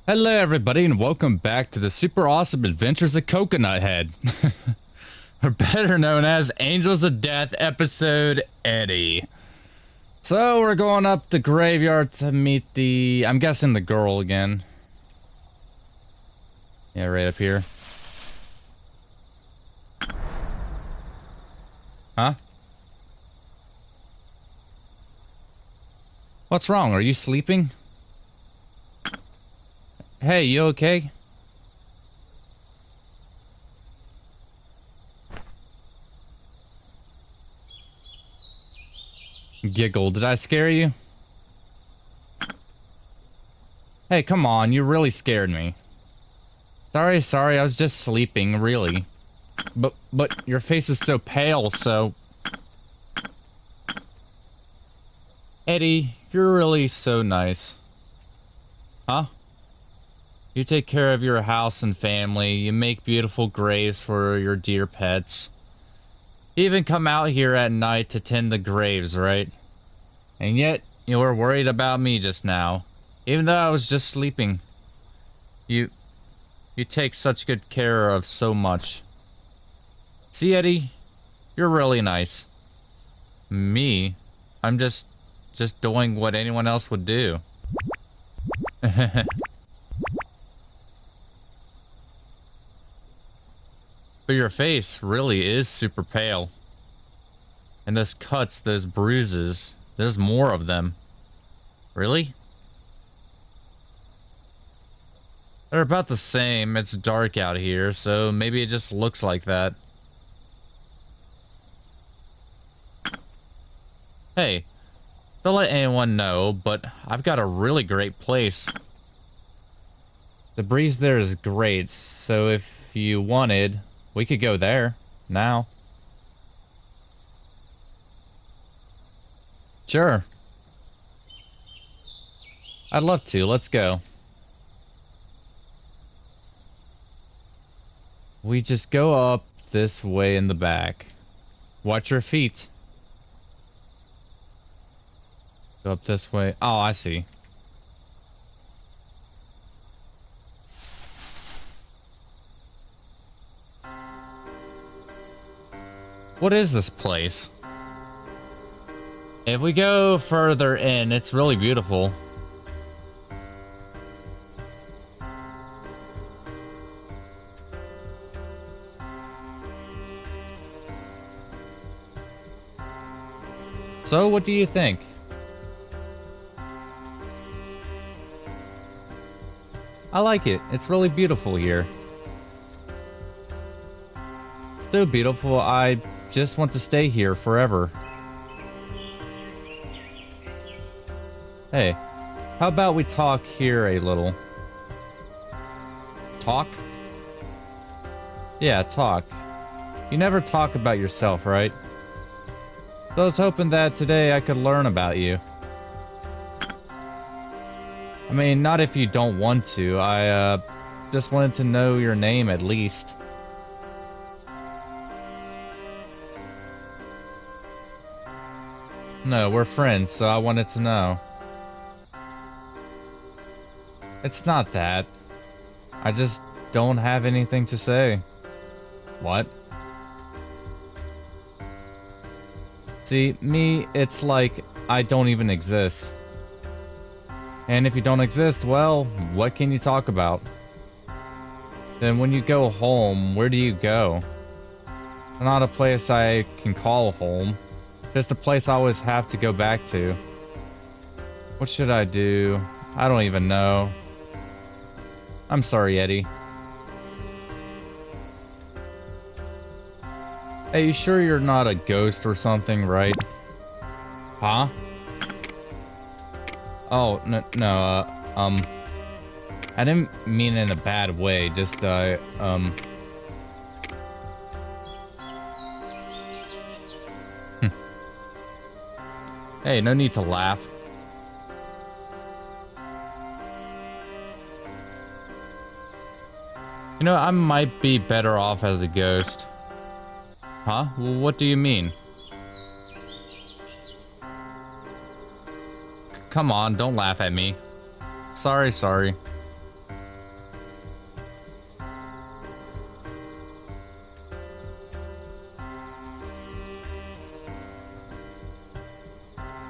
Hello, everybody, and welcome back to the super awesome adventures of Coconut Head, or better known as Angels of Death, episode Eddie. So we're going up the graveyard to meet I'm guessing the girl again. Yeah, right up here. Huh? What's wrong? Are you sleeping? Hey, you okay? Giggle, did I scare you? Hey, come on, you really scared me. Sorry, I was just sleeping, really. But your face is so pale, so... Eddie, you're really so nice. Huh? You take care of your house and family, you make beautiful graves for your dear pets. You even come out here at night to tend the graves, right? And yet, you were worried about me just now, even though I was just sleeping. You take such good care of so much. See, Eddie, you're really nice. Me? I'm just doing what anyone else would do. But your face really is super pale. And those cuts, those bruises, there's more of them. Really? They're about the same. It's dark out here, so maybe it just looks like that. Hey, don't let anyone know, but I've got a really great place. The breeze there is great, so if you wanted, we could go there, now. Sure. I'd love to, let's go. We just go up this way in the back. Watch your feet. Go up this way. Oh, I see. What is this place? If we go further in, it's really beautiful. So, what do you think? I like it. It's really beautiful here. So beautiful, I just want to stay here forever. Hey, how about we talk here a little? Talk? Yeah, talk. You never talk about yourself, right? So I was hoping that today I could learn about you. I mean, not if you don't want to. I just wanted to know your name at least. No, we're friends, so I wanted to know. It's not that. I just don't have anything to say. What? See, me, it's like I don't even exist. And if you don't exist, well, what can you talk about? Then when you go home, where do you go? Not a place I can call home. Just a place I always have to go back to. What should I do? I don't even know. I'm sorry, Eddie. Hey, you sure you're not a ghost or something, right? Huh? Oh, no, I didn't mean in a bad way, just, Hey, no need to laugh. You know, I might be better off as a ghost. Huh? Well, what do you mean? Come on, don't laugh at me. Sorry.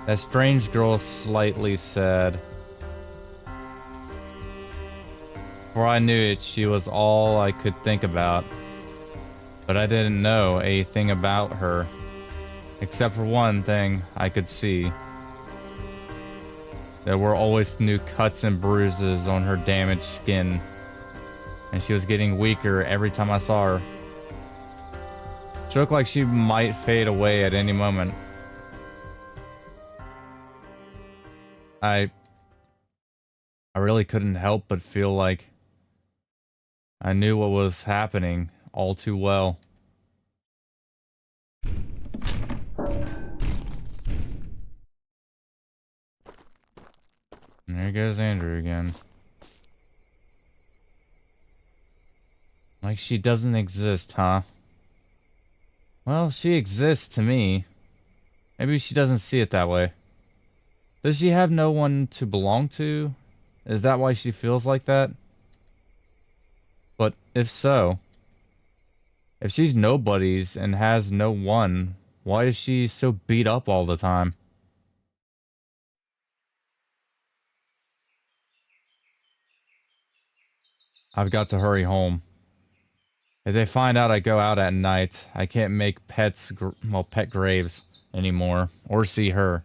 That strange girl slightly said. Before I knew it, she was all I could think about. But I didn't know a thing about her. Except for one thing I could see. There were always new cuts and bruises on her damaged skin. And she was getting weaker every time I saw her. She looked like she might fade away at any moment. I really couldn't help but feel like I knew what was happening all too well. There goes Andrew again. Like she doesn't exist, huh? Well, she exists to me. Maybe she doesn't see it that way. Does she have no one to belong to? Is that why she feels like that? But if so, if she's nobody's and has no one, why is she so beat up all the time? I've got to hurry home. If they find out I go out at night, I can't make pet graves anymore, or see her.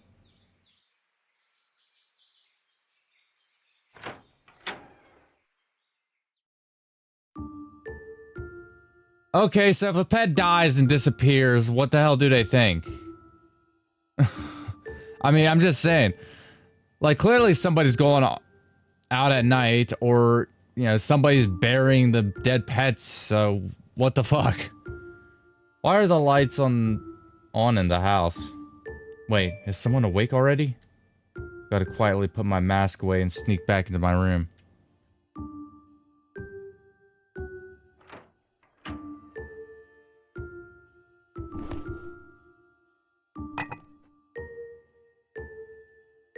Okay, so if a pet dies and disappears, what the hell do they think? I mean, I'm just saying. Like, clearly somebody's going out at night, or, you know, somebody's burying the dead pets, so what the fuck? Why are the lights on in the house? Wait, is someone awake already? Gotta quietly put my mask away and sneak back into my room.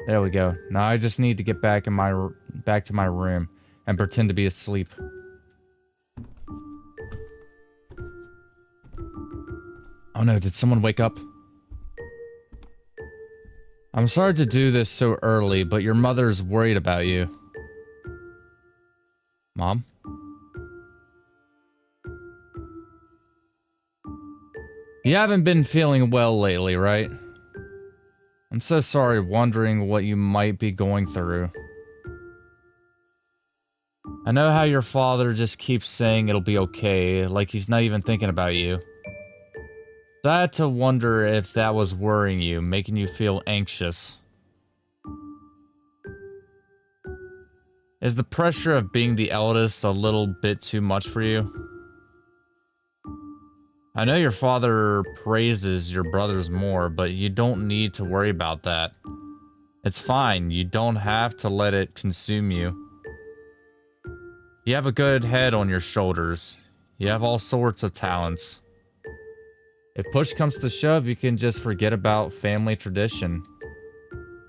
There we go. Now I just need to get back to my room and pretend to be asleep. Oh no, did someone wake up? I'm sorry to do this so early, but your mother's worried about you. Mom? You haven't been feeling well lately, right? I'm so sorry, wondering what you might be going through. I know how your father just keeps saying it'll be okay, like he's not even thinking about you. So I had to wonder if that was worrying you, making you feel anxious. Is the pressure of being the eldest a little bit too much for you? I know your father praises your brothers more, but you don't need to worry about that. It's fine, you don't have to let it consume you. You have a good head on your shoulders. You have all sorts of talents. If push comes to shove, you can just forget about family tradition.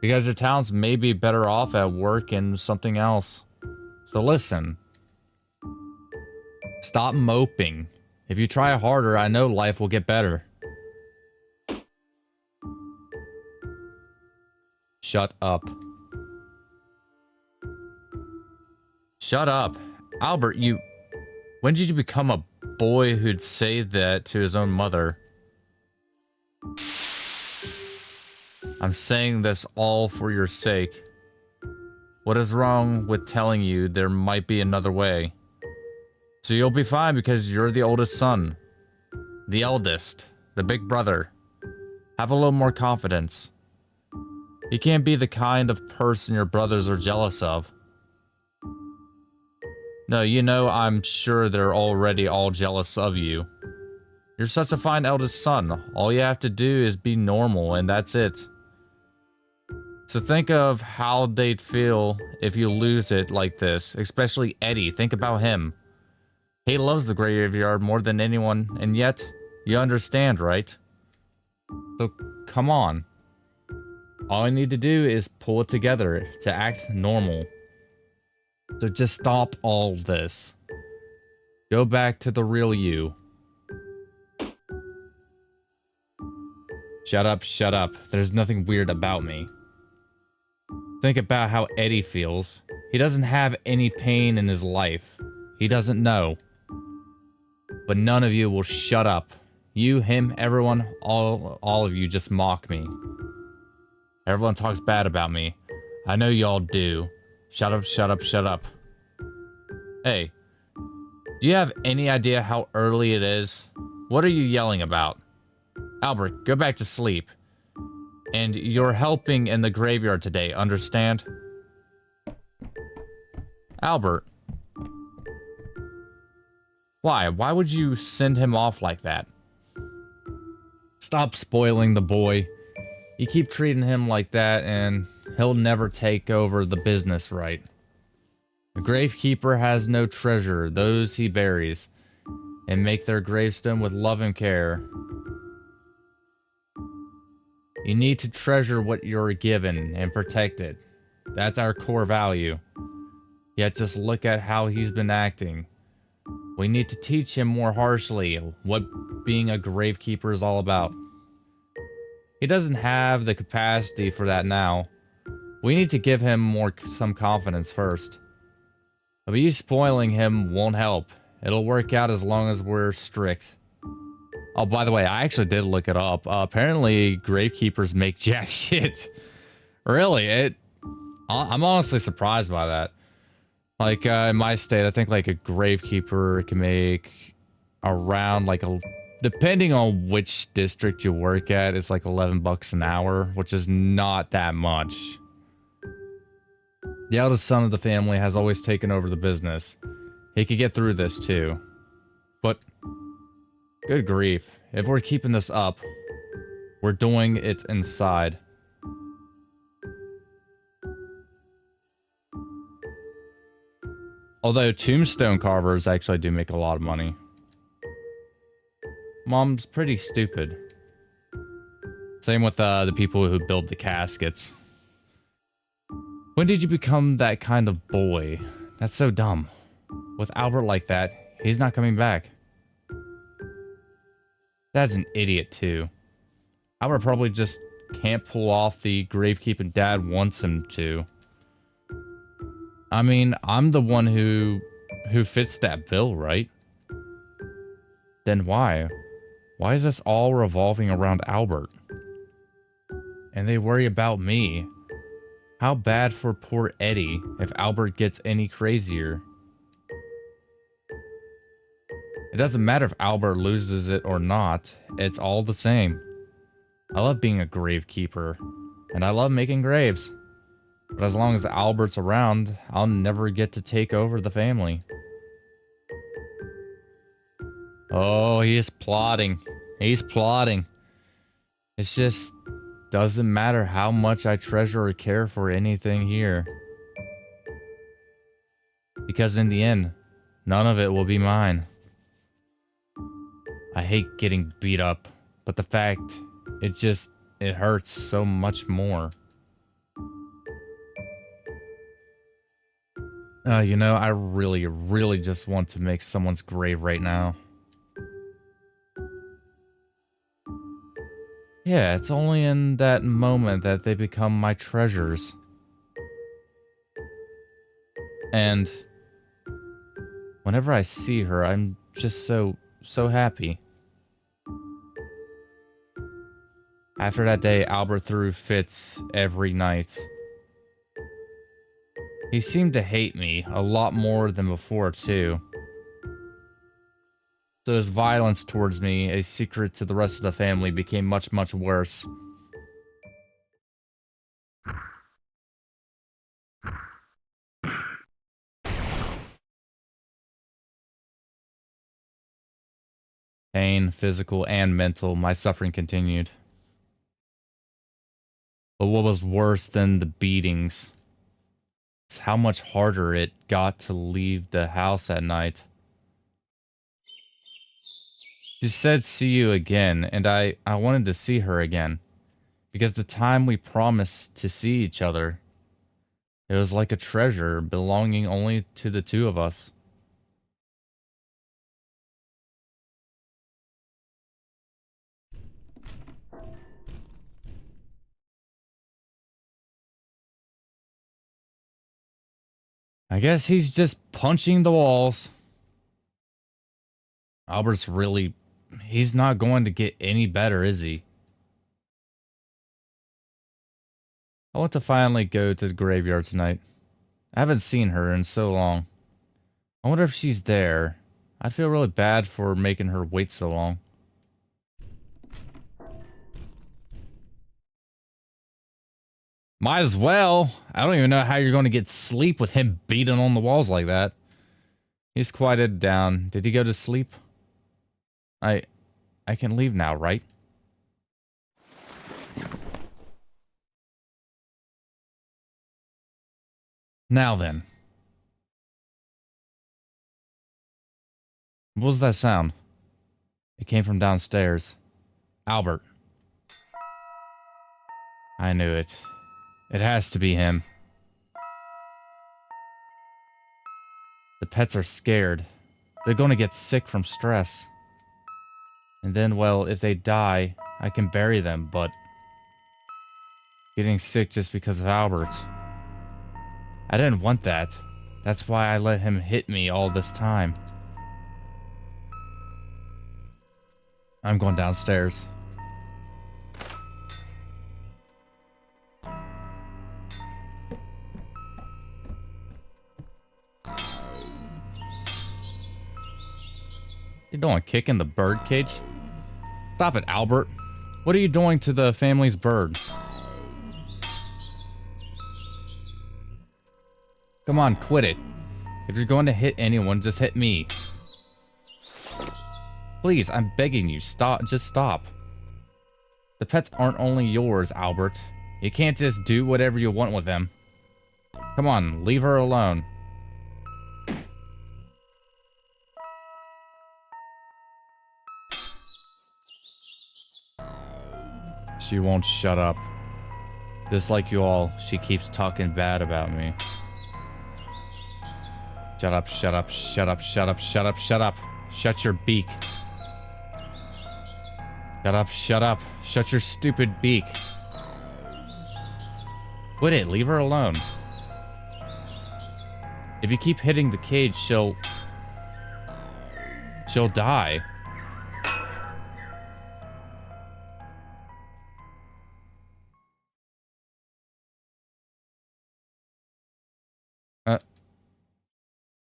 Because your talents may be better off at work and something else. So listen. Stop moping. If you try harder, I know life will get better. Shut up. Shut up. Albert, when did you become a boy who'd say that to his own mother? I'm saying this all for your sake. What is wrong with telling you there might be another way? So you'll be fine because you're the oldest son. The eldest. The big brother. Have a little more confidence. You can't be the kind of person your brothers are jealous of. No, you know, I'm sure they're already all jealous of you. You're such a fine eldest son. All you have to do is be normal, and that's it. So think of how they'd feel if you lose it like this, especially Eddie. Think about him. He loves the graveyard more than anyone, and yet, you understand, right? So, come on. All I need to do is pull it together to act normal. So just stop all this. Go back to the real you. Shut up, shut up. There's nothing weird about me. Think about how Eddie feels. He doesn't have any pain in his life. He doesn't know. But none of you will shut up. You, him, everyone, all of you just mock me. Everyone talks bad about me. I know y'all do. Shut up, shut up, shut up. Hey, do you have any idea how early it is? What are you yelling about? Albert, go back to sleep. And you're helping in the graveyard today, understand? Albert. Why? Why would you send him off like that? Stop spoiling the boy. You keep treating him like that and he'll never take over the business right. The gravekeeper has no treasure, those he buries, and make their gravestone with love and care. You need to treasure what you're given and protect it. That's our core value. Yet just look at how he's been acting. We need to teach him more harshly what being a gravekeeper is all about. He doesn't have the capacity for that now. We need to give him some confidence first. But you spoiling him won't help. It'll work out as long as we're strict. Oh, by the way, I actually did look it up. Apparently, gravekeepers make jack shit. Really, I'm honestly surprised by that. Like, in my state, I think, like, a gravekeeper can make around, like, depending on which district you work at, it's like 11 bucks an hour, which is not that much. The eldest son of the family has always taken over the business. He could get through this, too. But, good grief, if we're keeping this up, we're doing it inside. Although tombstone carvers actually do make a lot of money. Mom's pretty stupid. Same with the people who build the caskets. When did you become that kind of boy? That's so dumb. With Albert like that, he's not coming back. Dad's an idiot too. Albert probably just can't pull off the gravekeeping Dad wants him to. I mean, I'm the one who fits that bill, right? Then why? Why is this all revolving around Albert? And they worry about me. How bad for poor Eddie if Albert gets any crazier. It doesn't matter if Albert loses it or not, it's all the same. I love being a gravekeeper, and I love making graves. But as long as Albert's around, I'll never get to take over the family. Oh, he is plotting. He's plotting. It just doesn't matter how much I treasure or care for anything here. Because in the end, none of it will be mine. I hate getting beat up, but the fact, it hurts so much more. You know, I really just want to make someone's grave right now. Yeah, it's only in that moment that they become my treasures. And whenever I see her, I'm just so happy. After that day, Albert threw fits every night. He seemed to hate me a lot more than before, too. So his violence towards me, a secret to the rest of the family, became much worse. Pain, physical and mental, my suffering continued. But what was worse than the beatings is how much harder it got to leave the house at night. She said see you again, and I wanted to see her again. Because the time we promised to see each other, it was like a treasure belonging only to the two of us. I guess he's just punching the walls. Albert's really... He's not going to get any better, is he? I want to finally go to the graveyard tonight. I haven't seen her in so long. I wonder if she's there. I'd feel really bad for making her wait so long. Might as well. I don't even know how you're going to get sleep with him beating on the walls like that. He's quieted down. Did he go to sleep? I can leave now, right? Now then. What was that sound? It came from downstairs. Albert. I knew it. It has to be him. The pets are scared. They're gonna get sick from stress. And then, well, if they die, I can bury them, but... Getting sick just because of Albert. I didn't want that. That's why I let him hit me all this time. I'm going downstairs. You doing, kicking the bird cage? Stop it, Albert. What are you doing to the family's bird? Come on, quit it. If you're going to hit anyone, just hit me. Please, I'm begging you, stop, just stop. The pets aren't only yours, Albert. You can't just do whatever you want with them. Come on, leave her alone. She won't shut up. Just like you all, she keeps talking bad about me. Shut up, shut up, shut up, shut up, shut up, shut up. Shut your beak. Shut up, shut up. Shut your stupid beak. Quit it, leave her alone. If you keep hitting the cage, she'll die.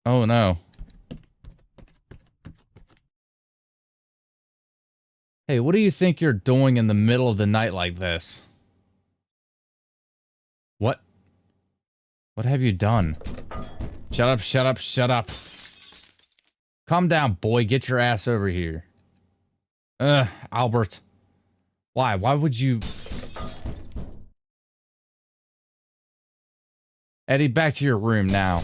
Oh no. Hey, what do you think you're doing in the middle of the night like this? What? What have you done? Shut up, shut up, shut up. Calm down, boy. Get your ass over here. Albert. Why? Why would you... Eddie, back to your room now.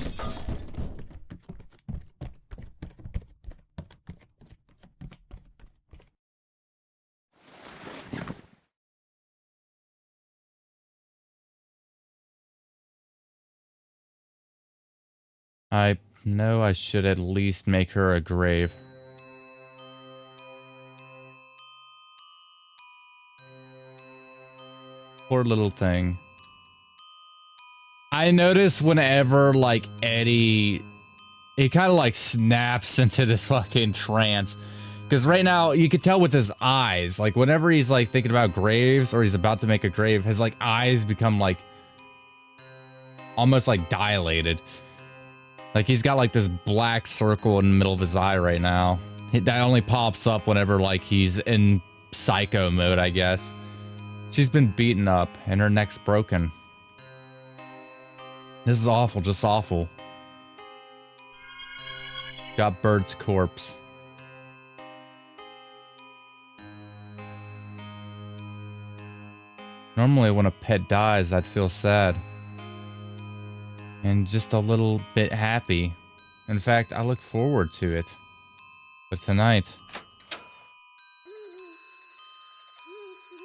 I know I should at least make her a grave. Poor little thing. I notice whenever, like, Eddie... He kind of, like, snaps into this fucking trance. Because right now, you can tell with his eyes. Like, whenever he's, like, thinking about graves, or he's about to make a grave, his, like, eyes become, like... almost, like, dilated. Like, he's got, like, this black circle in the middle of his eye right now. That only pops up whenever, like, he's in psycho mode, I guess. She's been beaten up, and her neck's broken. This is awful, just awful. Got Bird's corpse. Normally, when a pet dies, I'd feel sad. And just a little bit happy. In fact, I look forward to it. But tonight,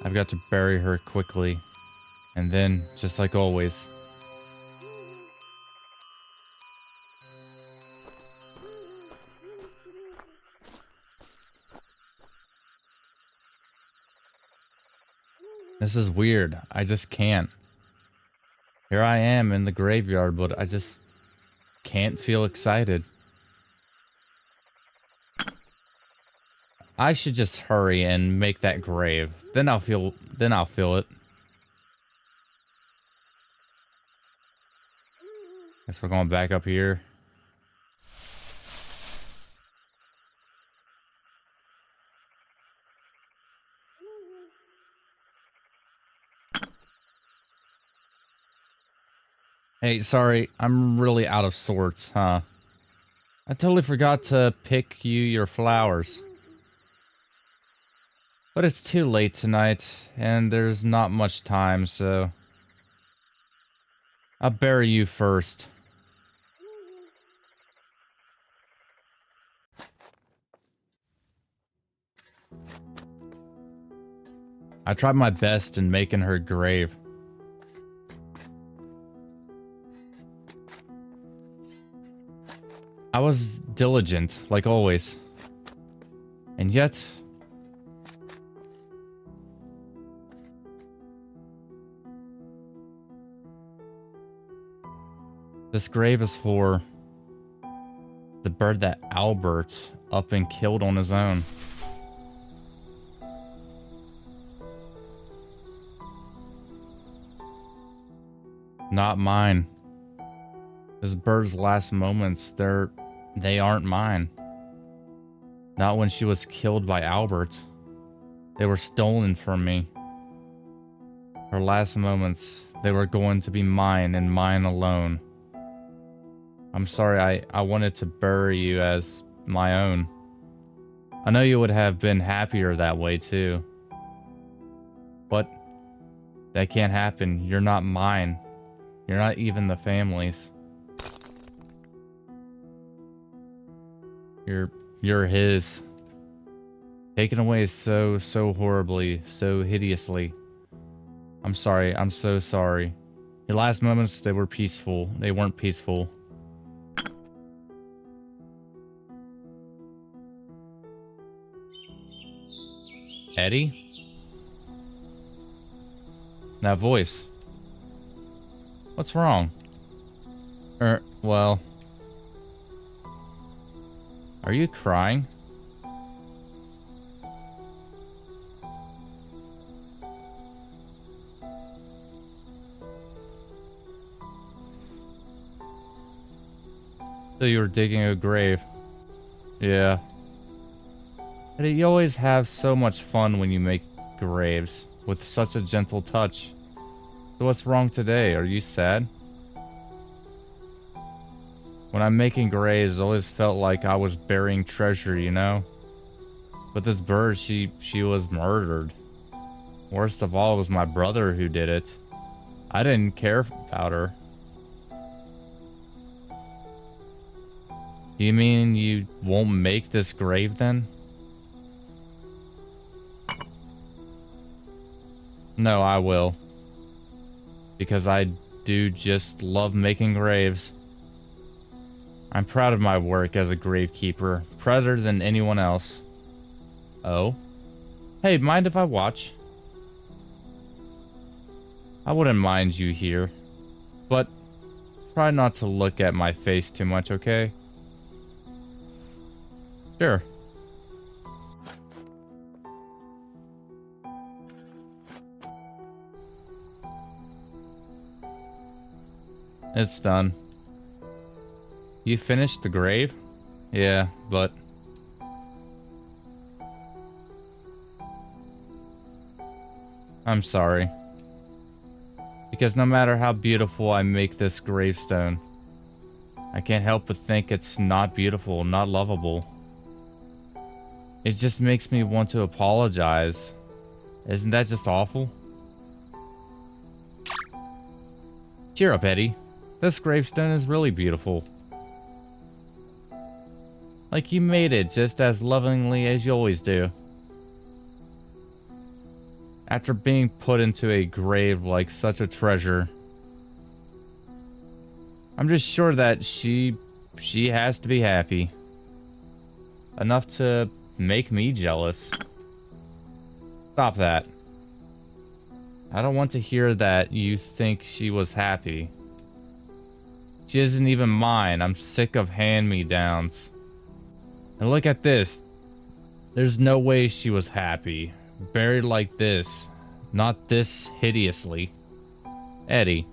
I've got to bury her quickly. And then, just like always, this is weird. I just can't. Here I am in the graveyard, but I just can't feel excited. I should just hurry and make that grave. Then I'll feel it. Guess we're going back up here. Hey, sorry, I'm really out of sorts, huh? I totally forgot to pick you your flowers. But it's too late tonight, and there's not much time, so... I'll bury you first. I tried my best in making her grave. I was diligent, like always. And yet... this grave is for... the bird that Albert up and killed on his own. Not mine. This bird's last moments, they aren't mine. Not when she was killed by Albert. They were stolen from me. Her last moments, they were going to be mine and mine alone. I'm sorry, I wanted to bury you as my own. I know you would have been happier that way too. But that can't happen. You're not mine. You're not even the family's. You're his. Taken away so horribly, so hideously. I'm sorry, I'm so sorry. Your last moments, they were peaceful. They weren't peaceful. Eddie? That voice. What's wrong? Well... Are you crying? So you were digging a grave. Yeah. Eddie, you always have so much fun when you make graves, with such a gentle touch. So what's wrong today? Are you sad? When I'm making graves, I always felt like I was burying treasure, you know? But this bird, she was murdered. Worst of all, it was my brother who did it. I didn't care about her. Do you mean you won't make this grave then? No, I will. Because I do just love making graves. I'm proud of my work as a gravekeeper, prouder than anyone else. Oh? Hey, mind if I watch? I wouldn't mind you here, but try not to look at my face too much, okay? Sure. It's done. You finished the grave? Yeah, but... I'm sorry. Because no matter how beautiful I make this gravestone, I can't help but think it's not beautiful, not lovable. It just makes me want to apologize. Isn't that just awful? Cheer up, Eddie. This gravestone is really beautiful. Like you made it just as lovingly as you always do. After being put into a grave like such a treasure, I'm just sure that she has to be happy. Enough to make me jealous. Stop that. I don't want to hear that you think she was happy. She isn't even mine. I'm sick of hand-me-downs. And look at this. There's no way she was happy. Buried like this. Not this hideously. Eddie.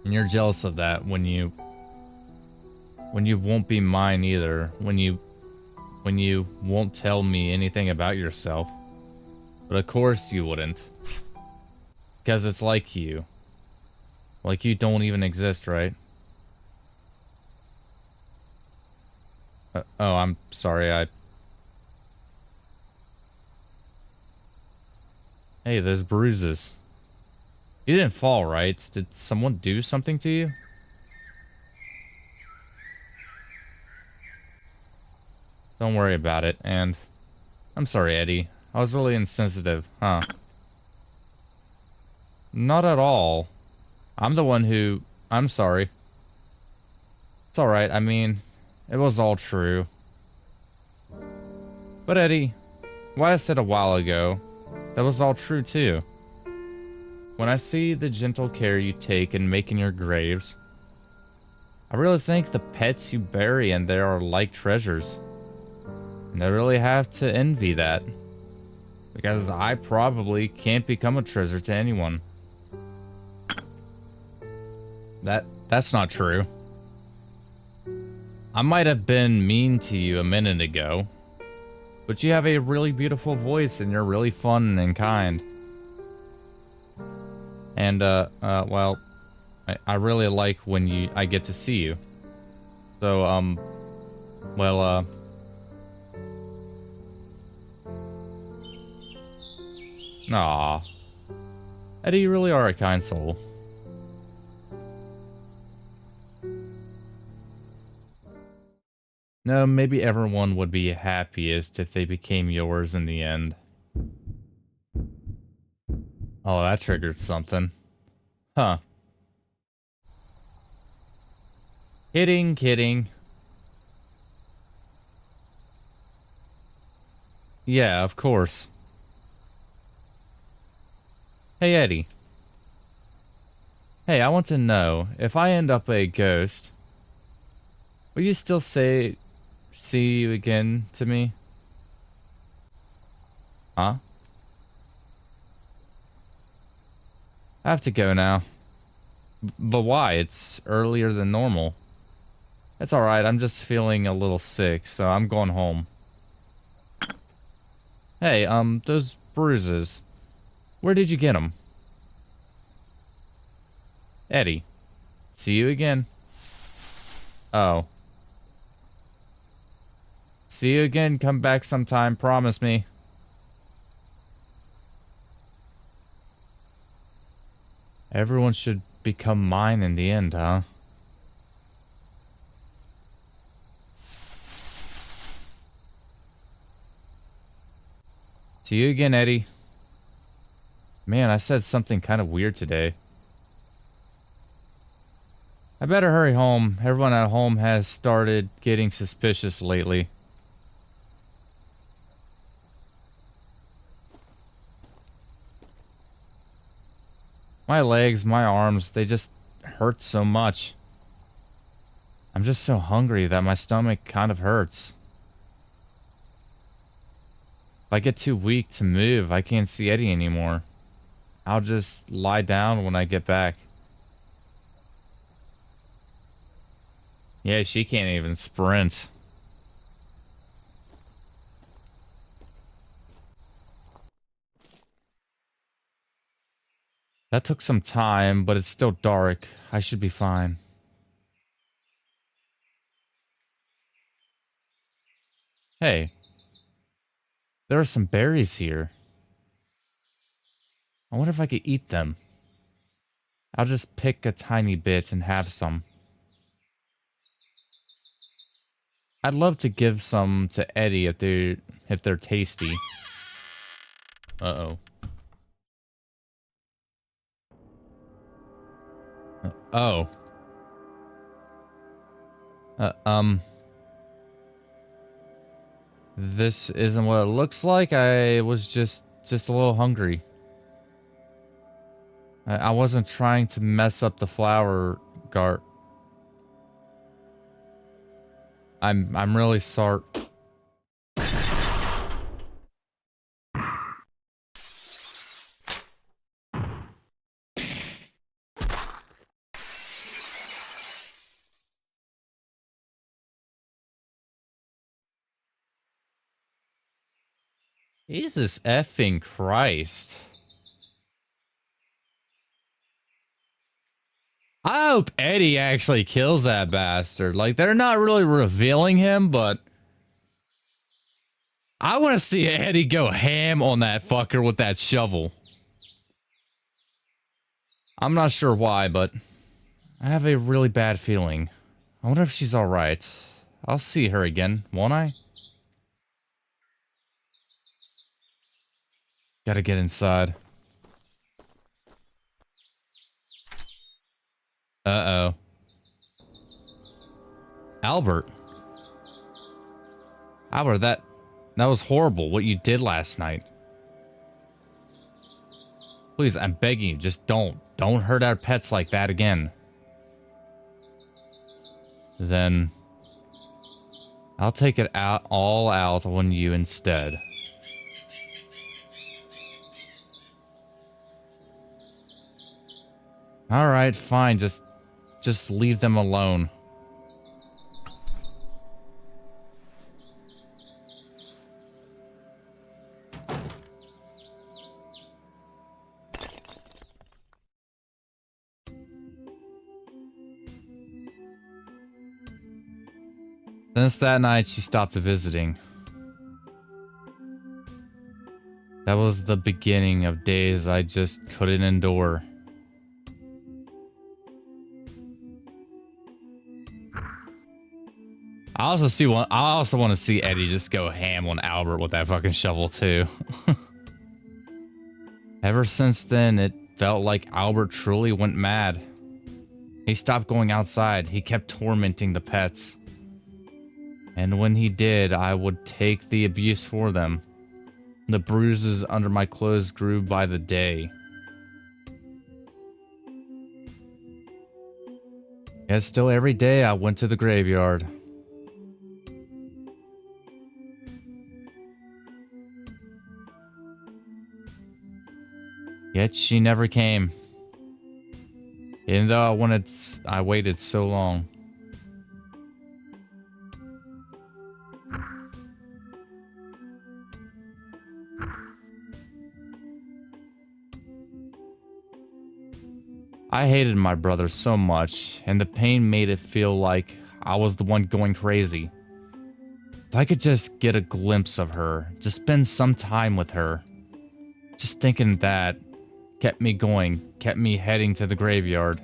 And you're jealous of that when you won't be mine either. When you won't tell me anything about yourself. But of course you wouldn't. Because it's like you. Like you don't even exist, right? Oh, I'm sorry, Hey, there's bruises. You didn't fall, right? Did someone do something to you? Don't worry about it, and... I'm sorry, Eddie. I was really insensitive, huh? Not at all. I'm the one who... I'm sorry. It's alright, I mean... It was all true. But Eddie, what I said a while ago, that was all true too. When I see the gentle care you take in making your graves, I really think the pets you bury in there are like treasures. And I really have to envy that. Because I probably can't become a treasure to anyone. That's not true. I might have been mean to you a minute ago, but you have a really beautiful voice and you're really fun and kind. And, well, I really like when I get to see you. So, well, aw. Eddie, you really are a kind soul. No, maybe everyone would be happiest if they became yours in the end. Oh, that triggered something. Huh. Kidding. Yeah, of course. Hey, Eddie. Hey, I want to know, if I end up a ghost, will you still say, see you again to me? Huh? I have to go now. But why? It's earlier than normal. It's alright, I'm just feeling a little sick, so I'm going home. Hey, those bruises. Where did you get them? Eddie. See you again. Oh. See you again, come back sometime, promise me. Everyone should become mine in the end, huh? See you again, Eddie. Man, I said something kind of weird today. I better hurry home. Everyone at home has started getting suspicious lately. My legs, my arms, they just hurt so much. I'm just so hungry that my stomach kind of hurts. If I get too weak to move, I can't see Eddie anymore. I'll just lie down when I get back. Yeah, she can't even sprint. That took some time, but it's still dark. I should be fine. Hey, there are some berries here. I wonder if I could eat them. I'll just pick a tiny bit and have some. I'd love to give some to Eddie if they're tasty. Uh-oh. Oh. This isn't what it looks like. I was just a little hungry. I wasn't trying to mess up the flower Gart. I'm really sorry. Jesus effing Christ. I hope Eddie actually kills that bastard. Like, they're not really revealing him, but I want to see Eddie go ham on that fucker with that shovel. I'm not sure why, but I have a really bad feeling. I wonder if she's alright. I'll see her again, won't I? Gotta get inside. Uh-oh. Albert. Albert, that was horrible, what you did last night. Please, I'm begging you, just don't. Don't hurt our pets like that again. Then I'll take it all out on you instead. Alright, fine, just leave them alone. Since that night, she stopped visiting. That was the beginning of days I just couldn't endure. I also want to see Eddie just go ham on Albert with that fucking shovel too. Ever since then, it felt like Albert truly went mad. He stopped going outside. He kept tormenting the pets. And when he did, I would take the abuse for them. The bruises under my clothes grew by the day. Yet still every day I went to the graveyard. Yet she never came. Even though I waited so long. I hated my brother so much, and the pain made it feel like I was the one going crazy. If I could just get a glimpse of her, just spend some time with her. Just thinking that kept me going, kept me heading to the graveyard.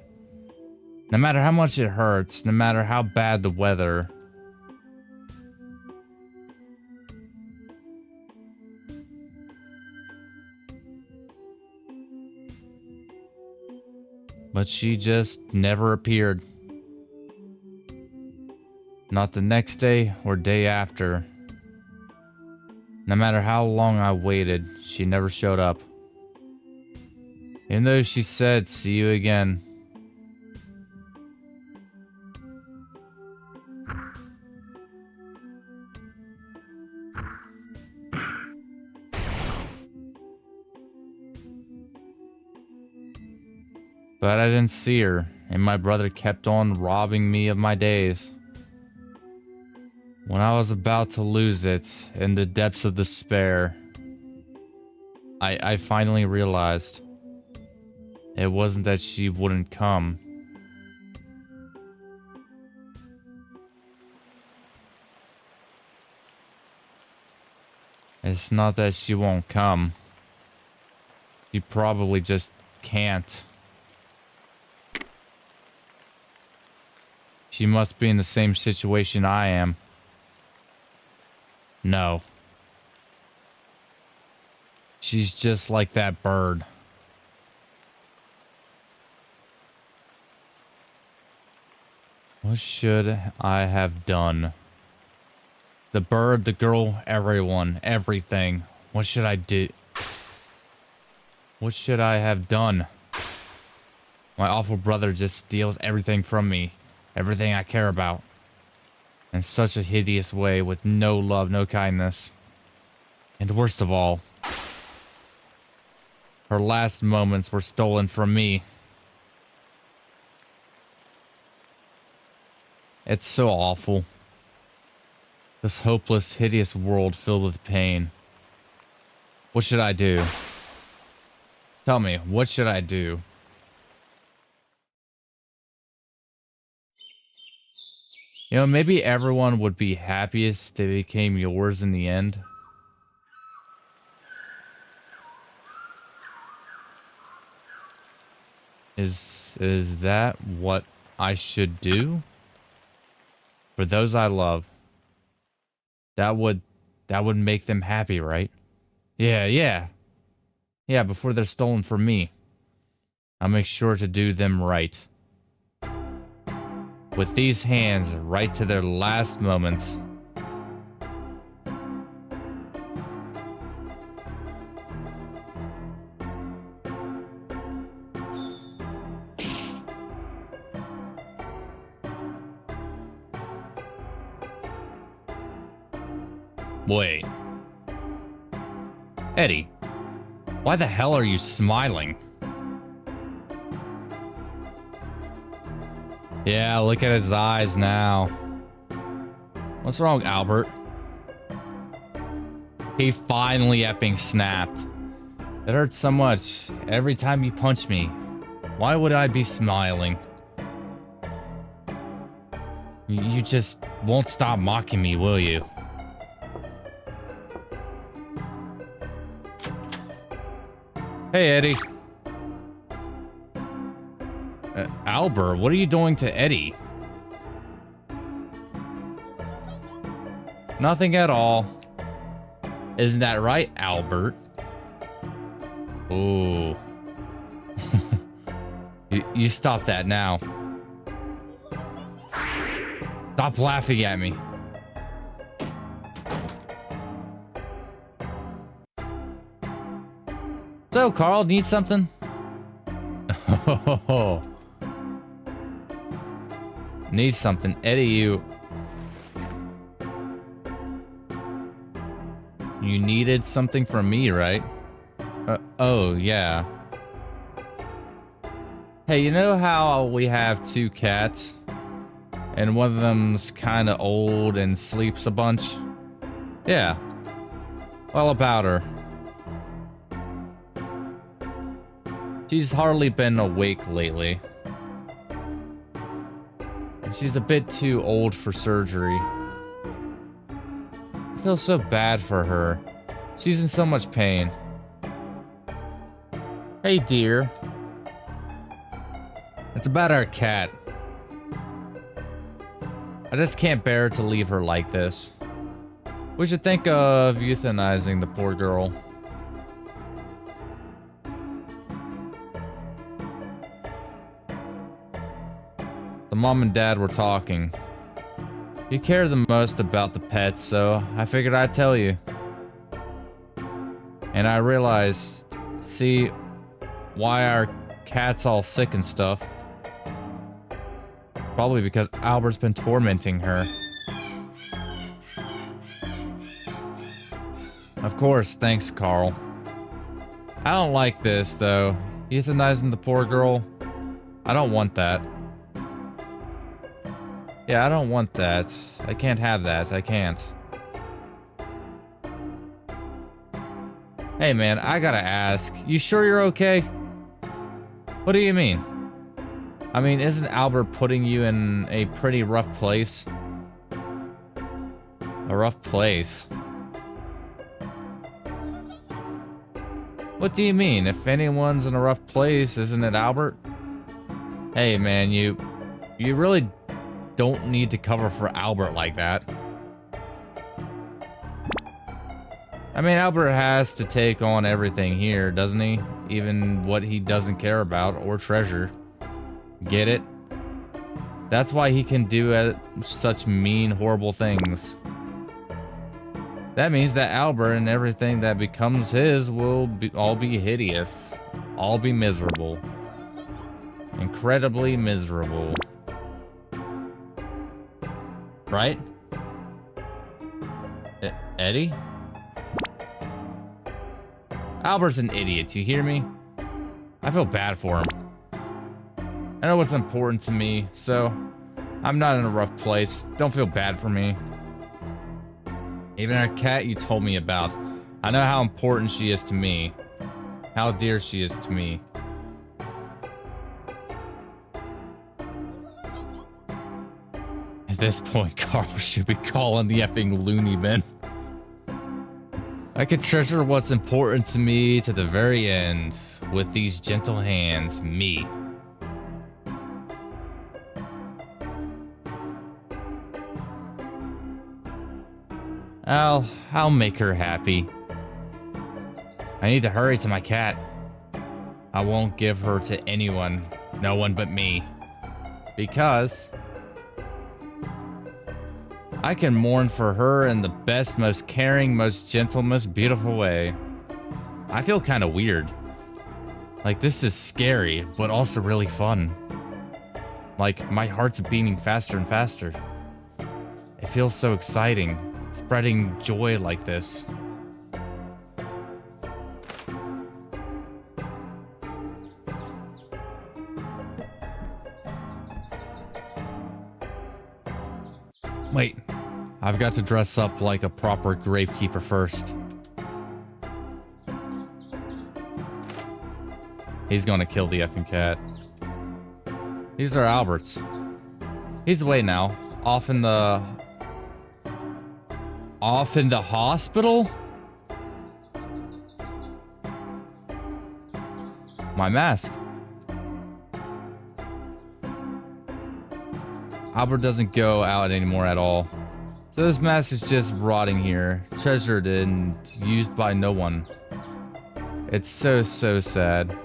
No matter how much it hurts, no matter how bad the weather. But she just never appeared. Not the next day or day after. No matter how long I waited, she never showed up. Even though she said, "See you again." But I didn't see her, and my brother kept on robbing me of my days. When I was about to lose it, in the depths of despair, I finally realized it wasn't that she wouldn't come. It's not that she won't come. She probably just can't. She must be in the same situation I am. No. She's just like that bird. What should I have done? The bird, the girl, everyone, everything. What should I do? What should I have done? My awful brother just steals everything from me. Everything I care about. In such a hideous way, with no love, no kindness. And worst of all, her last moments were stolen from me. It's so awful. This hopeless, hideous world filled with pain. What should I do? Tell me, what should I do? You know, maybe everyone would be happiest if they became yours in the end. Is that what I should do? For those I love. That would make them happy, right? Yeah. Yeah, before they're stolen from me. I'll make sure to do them right. With these hands right to their last moments. Wait. Eddie, why the hell are you smiling? Yeah, look at his eyes now. What's wrong, Albert? He finally effing snapped. It hurts so much every time you punch me. Why would I be smiling? You just won't stop mocking me, will you? Hey, Eddie. Albert, what are you doing to Eddie? Nothing at all. Isn't that right, Albert? Ooh. You stop that now. Stop laughing at me. So, Carl, need something? Need something. Eddie, you needed something from me, right? Oh, yeah. Hey, you know how we have two cats? And one of them's kinda old and sleeps a bunch? Yeah. All about her. She's hardly been awake lately. And she's a bit too old for surgery. I feel so bad for her. She's in so much pain. Hey, dear. It's about our cat. I just can't bear to leave her like this. We should think of euthanizing the poor girl. The mom and dad were talking. You care the most about the pets, so I figured I'd tell you. And I realized, see, why our cat's all sick and stuff. Probably because Albert's been tormenting her. Of course, thanks, Carl. I don't like this, though. Euthanizing the poor girl. I don't want that. Yeah, I don't want that. I can't have that. I can't. Hey, man, I gotta ask. You sure you're okay? What do you mean? I mean, isn't Albert putting you in a pretty rough place? A rough place? What do you mean? If anyone's in a rough place, isn't it Albert? Hey, man, you really don't need to cover for Albert like that. I mean, Albert has to take on everything here, doesn't he? Even what he doesn't care about or treasure. Get it? That's why he can do such mean, horrible things. That means that Albert and everything that becomes his will all be hideous. All be miserable. Incredibly miserable. Right? Eddie? Albert's an idiot, you hear me? I feel bad for him. I know what's important to me, so I'm not in a rough place. Don't feel bad for me. Even our cat you told me about, I know how important she is to me. How dear she is to me. At this point, Carl should be calling the effing loony bin. I could treasure what's important to me to the very end. With these gentle hands, me. I'll make her happy. I need to hurry to my cat. I won't give her to anyone. No one but me. Because I can mourn for her in the best, most caring, most gentle, most beautiful way. I feel kind of weird. Like, this is scary, but also really fun. Like, my heart's beating faster and faster. It feels so exciting, spreading joy like this. Wait, I've got to dress up like a proper gravekeeper first. He's gonna kill the effing cat. These are Albert's. He's away now. Off in the hospital? My mask. Albert doesn't go out anymore at all. So this mask is just rotting here, treasured and used by no one. It's so sad.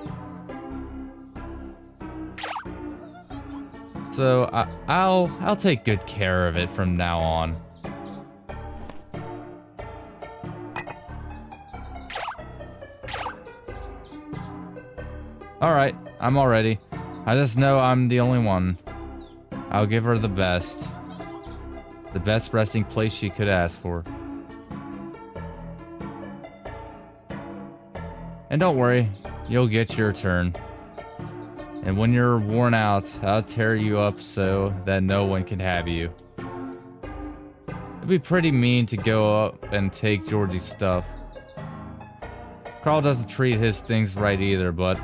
So I'll take good care of it from now on. Alright, I'm all ready. I just know I'm the only one. I'll give her the best. The best resting place she could ask for. And don't worry, you'll get your turn. And when you're worn out, I'll tear you up so that no one can have you. It'd be pretty mean to go up and take Georgie's stuff. Carl doesn't treat his things right either, but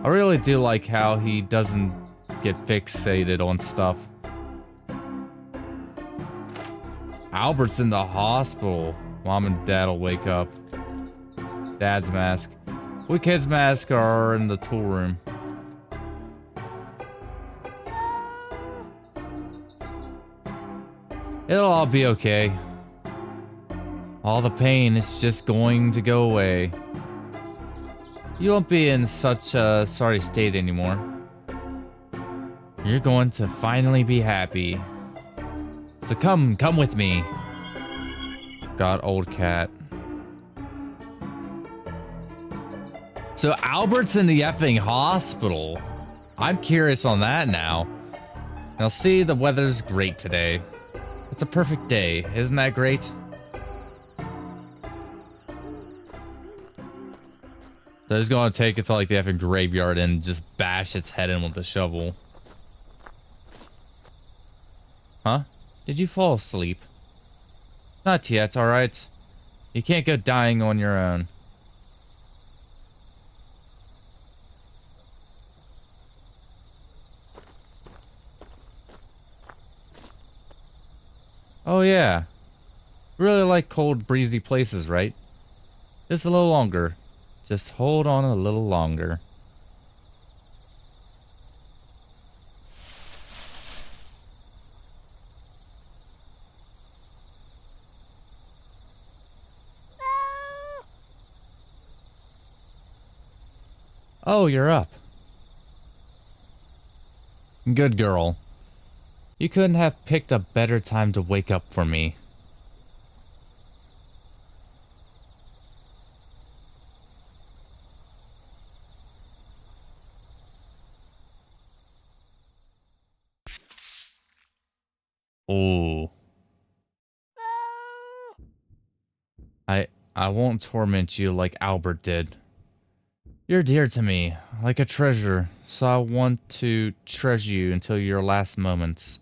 I really do like how he doesn't get fixated on stuff. Albert's in the hospital. Mom and Dad will wake up. Dad's mask. We kids' masks are in the tool room. It'll all be okay. All the pain is just going to go away. You won't be in such a sorry state anymore. You're going to finally be happy. So come with me. God, old cat. So Albert's in the effing hospital. I'm curious on that now. Now see, the weather's great today. It's a perfect day, isn't that great? So he's gonna take it to like the effing graveyard and just bash its head in with the shovel. Huh? Did you fall asleep? Not yet, alright? You can't go dying on your own. Oh yeah. Really like cold, breezy places, right? Just a little longer. Just hold on a little longer. Oh, you're up. Good girl. You couldn't have picked a better time to wake up for me. Oh. I won't torment you like Albert did. You're dear to me, like a treasure, so I want to treasure you until your last moments.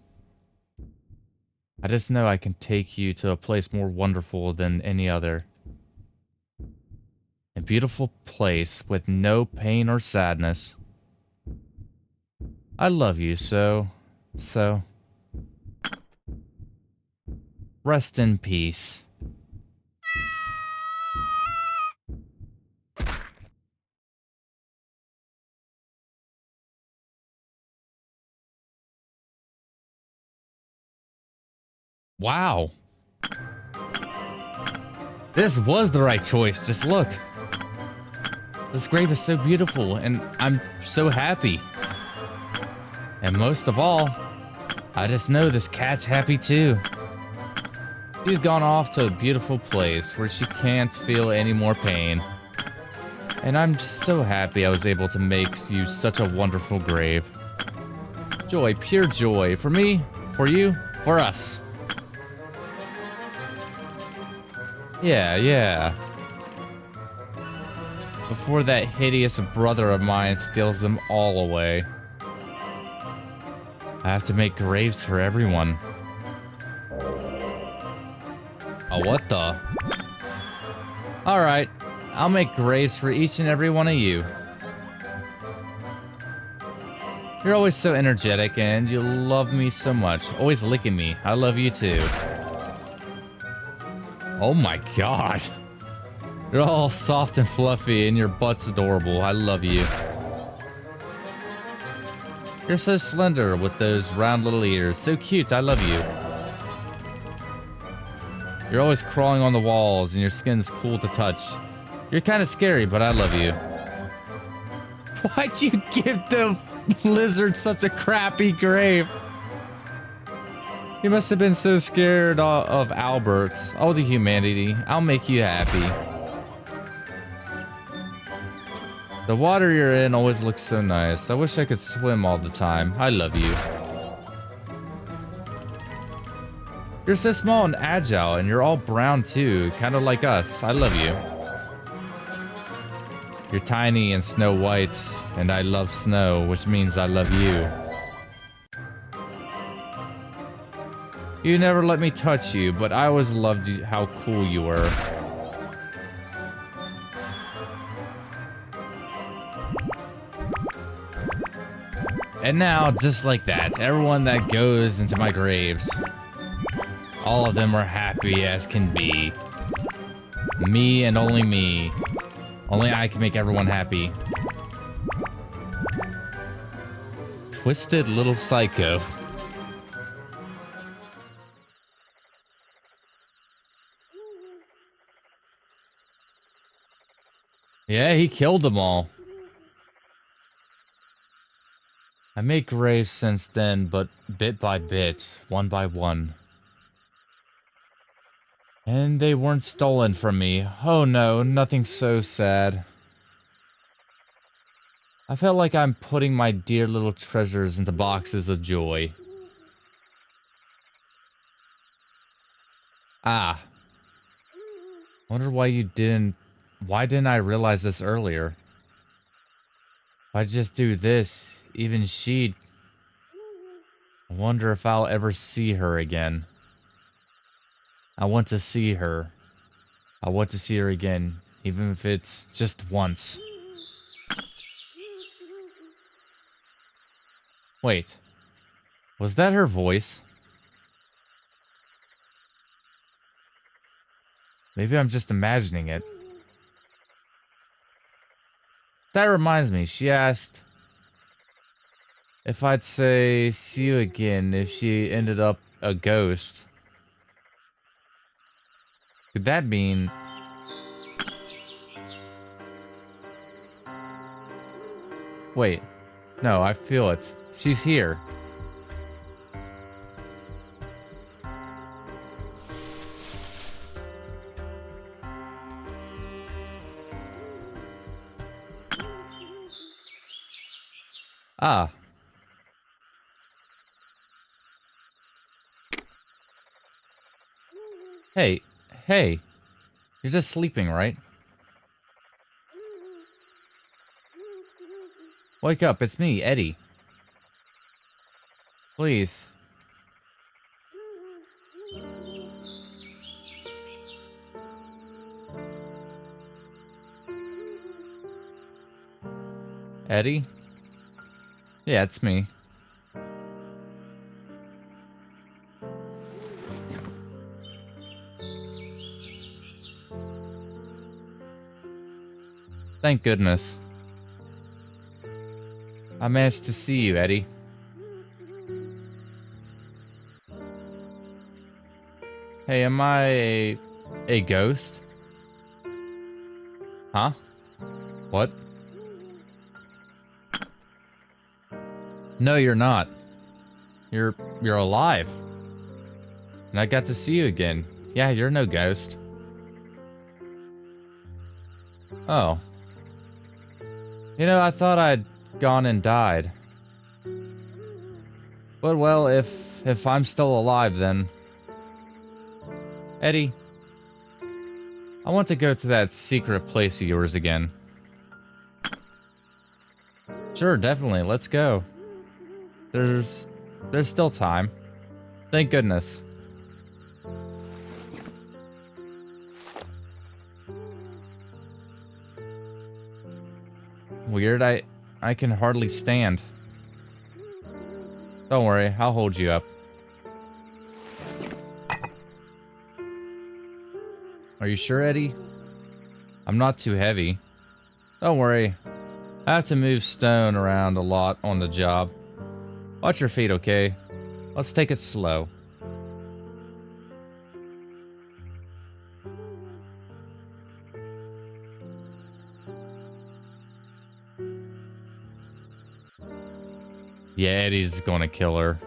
I just know I can take you to a place more wonderful than any other. A beautiful place with no pain or sadness. I love you so. Rest in peace. Wow. This was the right choice, just look. This grave is so beautiful, and I'm so happy. And most of all, I just know this cat's happy too. She's gone off to a beautiful place where she can't feel any more pain. And I'm so happy I was able to make you such a wonderful grave. Joy, pure joy, for me, for you, for us. Yeah. Before that hideous brother of mine steals them all away. I have to make graves for everyone. Oh, what the? Alright, I'll make graves for each and every one of you. You're always so energetic and you love me so much. Always licking me. I love you too. Oh my god. You're all soft and fluffy and your butt's adorable. I love you. You're so slender with those round little ears. So cute. I love you. You're always crawling on the walls and your skin's cool to touch. You're kind of scary, but I love you. Why'd you give the lizard such a crappy grave? He must have been so scared of Albert. Oh, the humanity. I'll make you happy. The water you're in always looks so nice. I wish I could swim all the time. I love you. You're so small and agile, and you're all brown too, kind of like us. I love you. You're tiny and snow white, and I love snow, which means I love you. You never let me touch you, but I always loved you, how cool you were. And now, just like that, everyone that goes into my graves, all of them are happy as can be. Me and only me. Only I can make everyone happy. Twisted little psycho. Yeah, he killed them all. I made graves since then, but bit by bit, one by one. And they weren't stolen from me. Oh no, nothing so sad. I felt like I'm putting my dear little treasures into boxes of joy. Ah. Wonder why you didn't... Why didn't I realize this earlier? If I just do this, even she'd... I wonder if I'll ever see her again. I want to see her. I want to see her again, even if it's just once. Wait. Was that her voice? Maybe I'm just imagining it. That reminds me, she asked if I'd say see you again if she ended up a ghost. Could that mean... Wait. No, I feel it. She's here. Ah. Hey, hey, you're just sleeping, right? Wake up, it's me, Eddie. Please. Eddie? Yeah, it's me. Thank goodness. I managed to see you, Eddie. Hey, am I a ghost? Huh? What? No, you're not. You're alive. And I got to see you again. Yeah, you're no ghost. Oh. You know, I thought I'd gone and died. But well, if I'm still alive then. Eddie, I want to go to that secret place of yours again. Sure, definitely. Let's go. There's still time. Thank goodness. Weird, I can hardly stand. Don't worry, I'll hold you up. Are you sure, Eddie? I'm not too heavy. Don't worry. I have to move stone around a lot on the job. Watch your feet, okay? Let's take it slow. Yeah, Eddie's gonna kill her.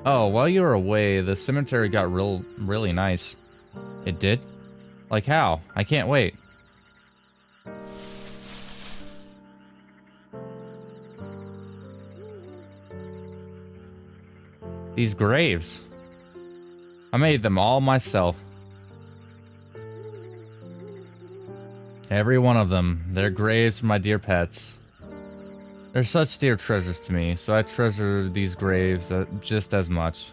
Oh, while you were away, the cemetery got really nice. It did? Like how? I can't wait. These graves. I made them all myself. Every one of them. They're graves for my dear pets. They're such dear treasures to me, so I treasure these graves just as much.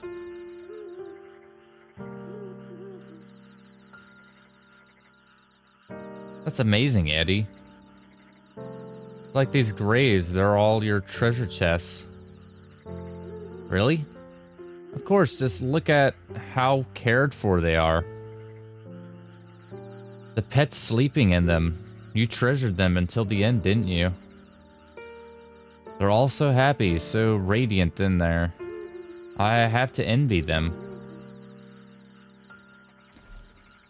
That's amazing, Eddie. Like these graves, they're all your treasure chests. Really? Of course, just look at how cared for they are. The pets sleeping in them. You treasured them until the end, didn't you? They're all so happy, so radiant in there. I have to envy them.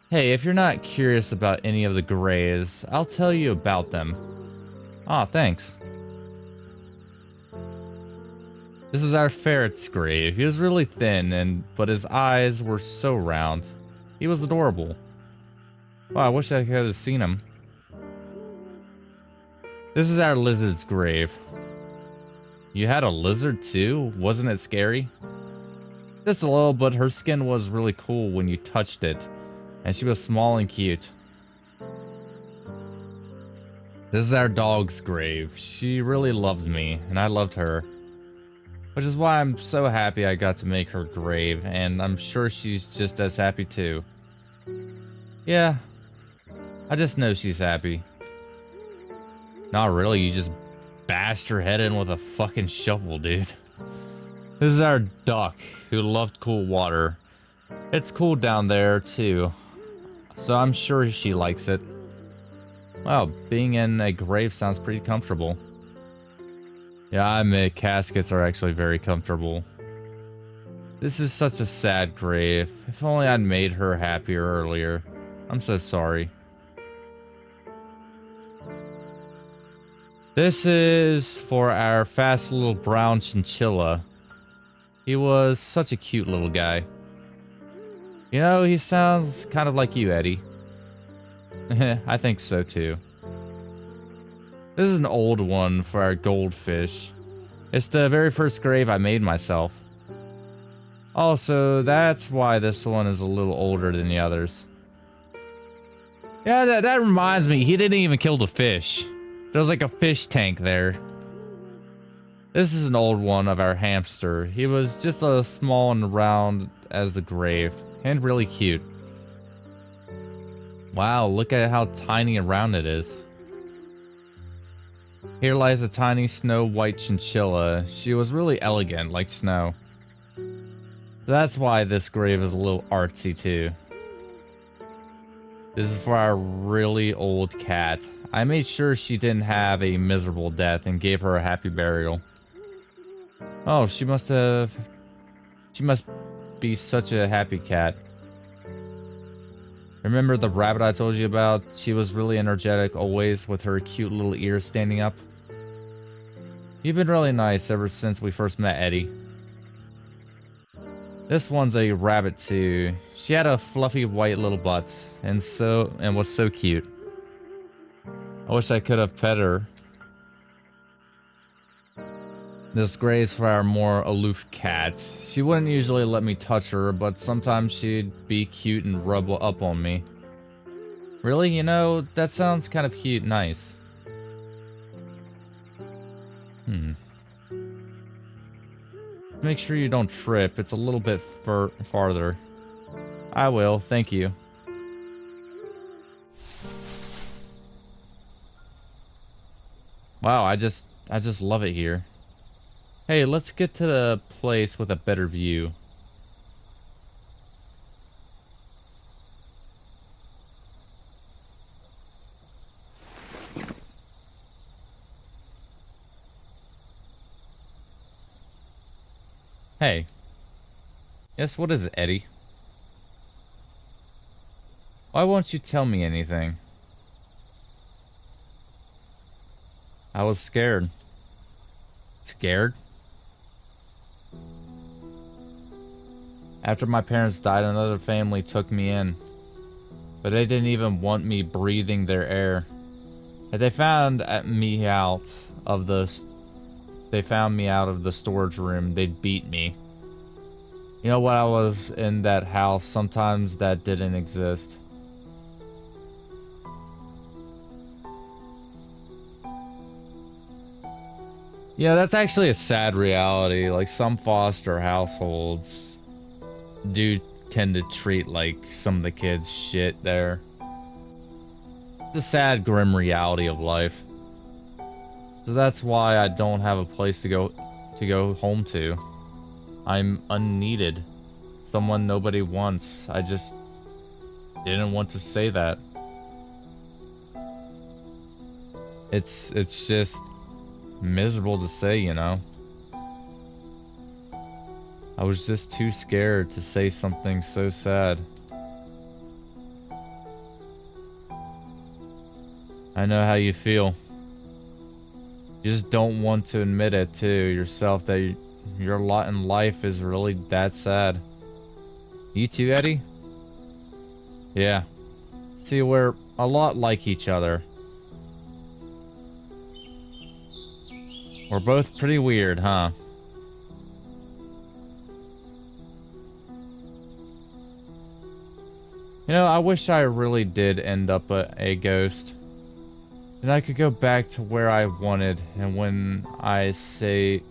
Hey, if you're not curious about any of the graves, I'll tell you about them. Aw, thanks. This is our ferret's grave. He was really thin, but his eyes were so round. He was adorable. Wow, I wish I could have seen him. This is our lizard's grave. You had a lizard too? Wasn't it scary? Just a little, but her skin was really cool when you touched it. And she was small and cute. This is our dog's grave. She really loves me, and I loved her. Which is why I'm so happy I got to make her grave, and I'm sure she's just as happy too. Yeah, I just know she's happy. Not really, you just bashed her head in with a fucking shovel, dude. This is our duck, who loved cool water. It's cool down there too, so I'm sure she likes it. Wow, being in a grave sounds pretty comfortable. Yeah, I admit caskets are actually very comfortable. This is such a sad grave. If only I'd made her happier earlier. I'm so sorry. This is for our fast little brown chinchilla. He was such a cute little guy. You know, he sounds kind of like you, Eddie. I think so too. This is an old one for our goldfish. It's the very first grave I made myself. Also, that's why this one is a little older than the others. Yeah, that reminds me, he didn't even kill the fish. There's like a fish tank there. This is an old one of our hamster. He was just as small and round as the grave, and really cute. Wow, look at how tiny and round it is. Here lies a tiny snow white chinchilla. She was really elegant, like snow. That's why this grave is a little artsy too. This is for our really old cat. I made sure she didn't have a miserable death and gave her a happy burial. Oh, she must be such a happy cat. Remember the rabbit I told you about? She was really energetic always with her cute little ears standing up. You've been really nice ever since we first met, Eddie. This one's a rabbit too. She had a fluffy white little butt and was so cute. I wish I could have pet her. This gray's for our more aloof cat. She wouldn't usually let me touch her, but sometimes she'd be cute and rub up on me. Really? You know, that sounds kind of cute, nice. Make sure you don't trip. It's a little bit farther. I will, thank you. Wow, I just love it here. Hey, let's get to the place with a better view. Hey. Yes, what is it, Eddie? Why won't you tell me anything? I was scared. Scared? After my parents died, another family took me in. But they didn't even want me breathing their air. If they found me out of the storage room, they'd beat me. You know, when I was in that house, sometimes that didn't exist. Yeah, that's actually a sad reality. Like, some foster households do tend to treat, like, some of the kids shit there. It's a sad, grim reality of life. So that's why I don't have a place to go home to. I'm unneeded. Someone nobody wants. I just didn't want to say that. It's just miserable to say, you know. I was just too scared to say something so sad. I know how you feel. You just don't want to admit it to yourself that your lot in life is really that sad. You too, Eddie? Yeah. See, we're a lot like each other. We're both pretty weird, huh? You know, I wish I really did end up a ghost. And I could go back to where I wanted, and when I say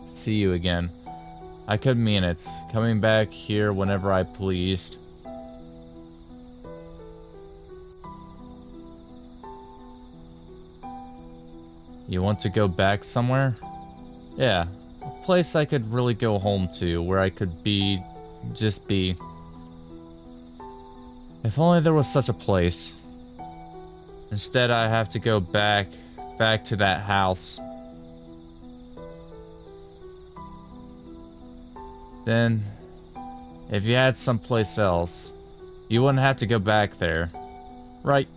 see you again, I could mean it. Coming back here whenever I pleased. You want to go back somewhere? Yeah, a place I could really go home to, where I could just be. If only there was such a place. Instead, I have to go back to that house. Then, if you had someplace else, you wouldn't have to go back there. Right?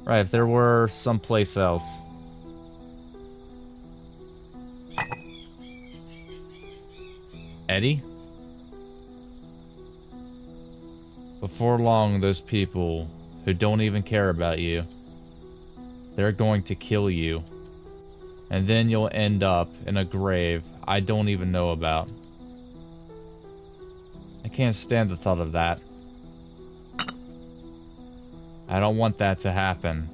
Right, if there were someplace else. Eddie? Before long, those people who don't even care about you, they're going to kill you. And then you'll end up in a grave I don't even know about. I can't stand the thought of that. I don't want that to happen.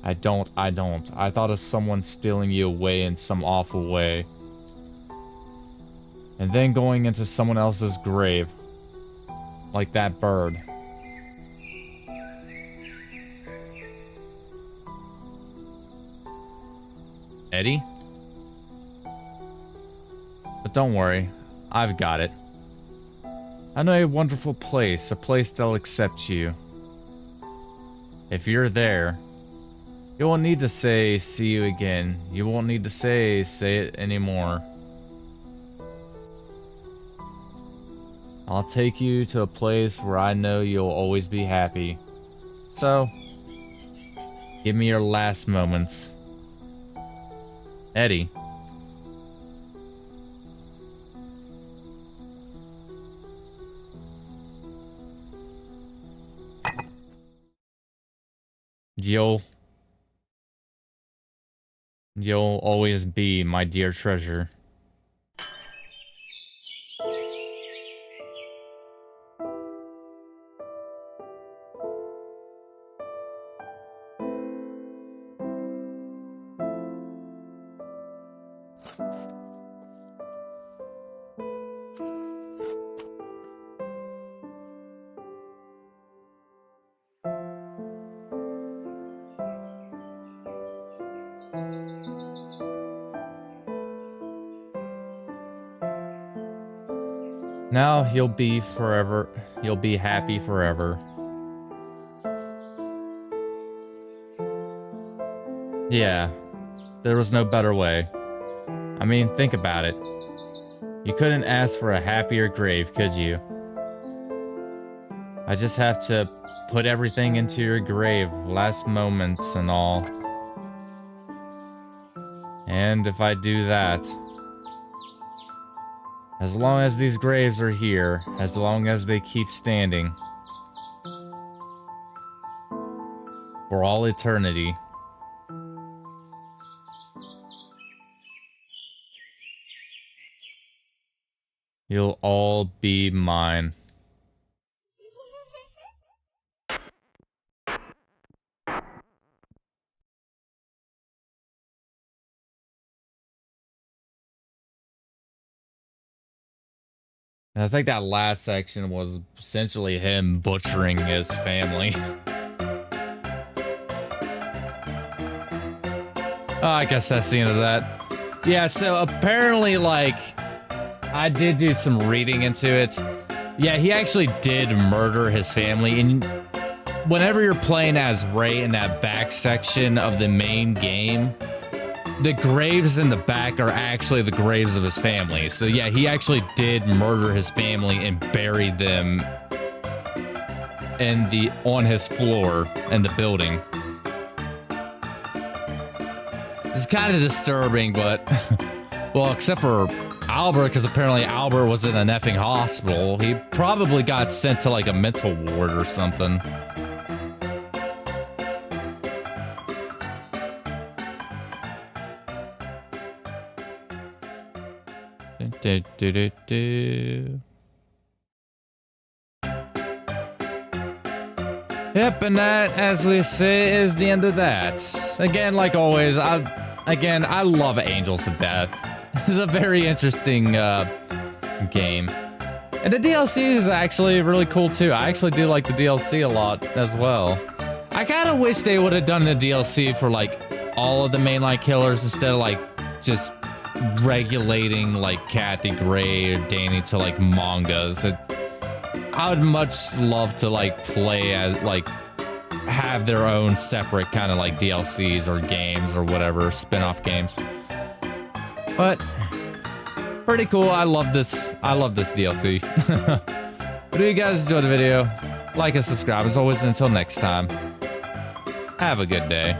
I don't. I thought of someone stealing you away in some awful way. And then going into someone else's grave. Like that bird. Eddie? But don't worry, I've got it. I know a wonderful place, a place that'll accept you. If you're there, you won't need to say, see you again. You won't need to say it anymore. I'll take you to a place where I know you'll always be happy. So, give me your last moments. Eddie. You'll always be my dear treasure. Now you'll be happy forever. Yeah, there was no better way. I mean, think about it. You couldn't ask for a happier grave, could you? I just have to put everything into your grave, last moments and all. And if I do that, as long as these graves are here, as long as they keep standing, for all eternity, you'll all be mine. And I think that last section was essentially him butchering his family. Oh, I guess that's the end of that. Yeah, so apparently, like, I did do some reading into it. Yeah, he actually did murder his family, and whenever you're playing as Ray in that back section of the main game, the graves in the back are actually the graves of his family. So yeah, he actually did murder his family and buried them on his floor in the building. It's kind of disturbing, but well, except for Albert, because apparently Albert was in an effing hospital. He probably got sent to like a mental ward or something. Yep, and that, as we say, is the end of that. Again, like always, I love Angels to death. It's a very interesting game. And the DLC is actually really cool too. I actually do like the DLC a lot as well. I kind of wish they would have done the DLC for like all of the mainline killers instead of like just regulating like Kathy Gray or Danny to like mangas. I would much love to like play as like have their own separate kind of like DLCs or games or whatever, spin-off games. But pretty cool. I love this DLC. But if you guys enjoyed the video, like and subscribe as always. Until next time, have a good day.